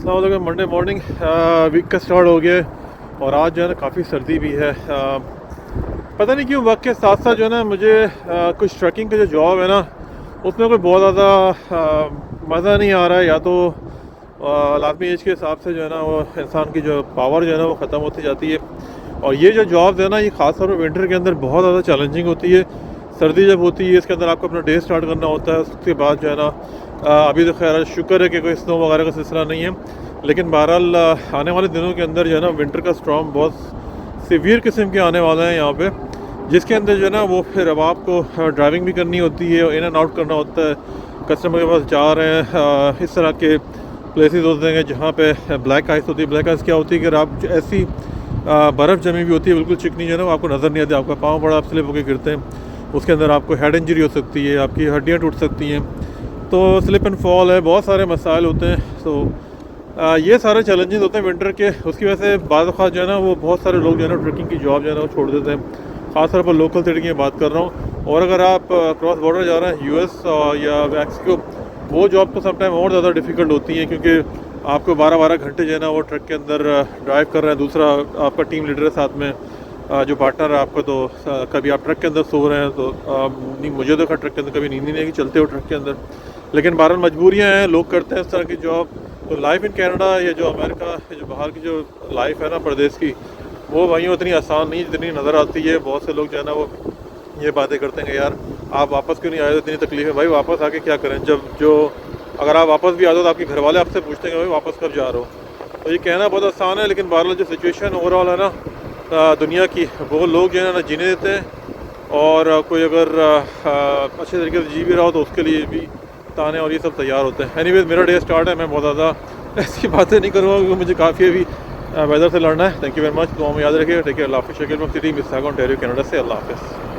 अस्सलाम वालेकुम। Monday morning week का स्टार्ट हो गया है और आज जो है ना काफ़ी सर्दी भी है। पता नहीं क्यों वक्त के साथ साथ जो है ना मुझे कुछ ट्रैकिंग का जो जॉब है ना उसमें कोई बहुत ज़्यादा मज़ा नहीं आ रहा है। या तो लाजमी एज के हिसाब से जो है ना वो इंसान की जो पावर जो है ना वो ख़त्म होती जाती है। और ये जो जॉब्स है ना ये ख़ास तौर पर विंटर के अंदर बहुत ज़्यादा चैलेंजिंग होती है। सर्दी जब होती है इसके अंदर आपको अपना डे स्टार्ट करना होता है, उसके बाद जो है ना अभी तो खैर शुक्र है कि कोई स्नो वगैरह का सिलसिला नहीं है, लेकिन बहरहाल आने वाले दिनों के अंदर जो है ना विंटर का स्टॉर्म बहुत सीवियर किस्म के आने वाले हैं यहाँ पे, जिसके अंदर जो है ना वो फिर अब आपको ड्राइविंग भी करनी होती है, इन एंड आउट करना होता है। कस्टमर के पास जा रहे हैं, इस तरह के प्लेसेस होते हैं जहाँ पे ब्लैक आइस होती है। ब्लैक आइस क्या होती है कि आप ऐसी बर्फ़ जमी हुई होती है बिल्कुल चिकनी, जो है ना वो आपको नज़र नहीं आती, आपका पाँव बड़ा आप स्लिप होकर गिरते हैं, उसके अंदर आपको हेड इंजरी हो सकती है, आपकी हड्डियाँ टूट सकती हैं, तो स्लिप एंड फॉल है, बहुत सारे मसाइल होते हैं। तो ये सारे चैलेंजेस होते हैं विंटर के। उसकी वजह से बाद ख़ास जो है ना वो बहुत सारे लोग जो है ना ट्रैकिंग की जॉब जो है ना वो छोड़ देते हैं। ख़ासतौर पर लोकल सिटी की बात कर रहा हूँ। और अगर आप क्रॉस बॉर्डर जा रहे हैं यूएस या मैक्सिको, वो जॉब तो समटाइम और ज़्यादा डिफ़िकल्ट होती है, क्योंकि आपको 12-12 घंटे जो है ना वो ट्रक के अंदर ड्राइव कर रहे हैं। दूसरा आपका टीम लीडर है साथ में, जो पार्टनर है आपका, तो कभी आप ट्रक के अंदर सो रहे हैं तो नहीं, मुझे तो ट्रक के अंदर कभी नींद नहीं है कि चलते हो ट्रक के अंदर, लेकिन बहरहाल मजबूरियाँ हैं, लोग करते हैं इस तरह की जॉब। तो लाइफ इन कनाडा या जो अमेरिका, ये जो बाहर की जो लाइफ है ना प्रदेश की, वो भाइयों इतनी आसान नहीं जितनी नज़र आती है। बहुत से लोग जो है ना वो ये बातें करते हैं कि यार आप वापस क्यों नहीं आए, तो इतनी तकलीफ है। भाई वापस आके क्या करें, जब जो अगर आप वापस भी आ जाओ तो आपके घर वाले आपसे पूछते हैं कि भाई वापस कब जा रहे हो। तो ये कहना बहुत आसान है, लेकिन बहरहाल जो सिचुएशन ओवरऑल है ना दुनिया की, वो लोग जो है ना जीने देते हैं। और कोई अगर अच्छे तरीके से जी भी रहा हो तो उसके लिए भी ताने और ये सब तैयार होते हैं। एनीवेज मेरा डे स्टार्ट है, मैं बहुत ज़्यादा ऐसी बातें नहीं करूँगा क्योंकि मुझे काफ़ी अभी वेदर से लड़ना है। थैंक यू वेरी मच, दुआ में याद रखिए। टेक केयर, अल्लाह हाफ़िज़। शकील सिटी मिसागो ओंटारियो कनाडा से, अल्लाह हाफ़िज़।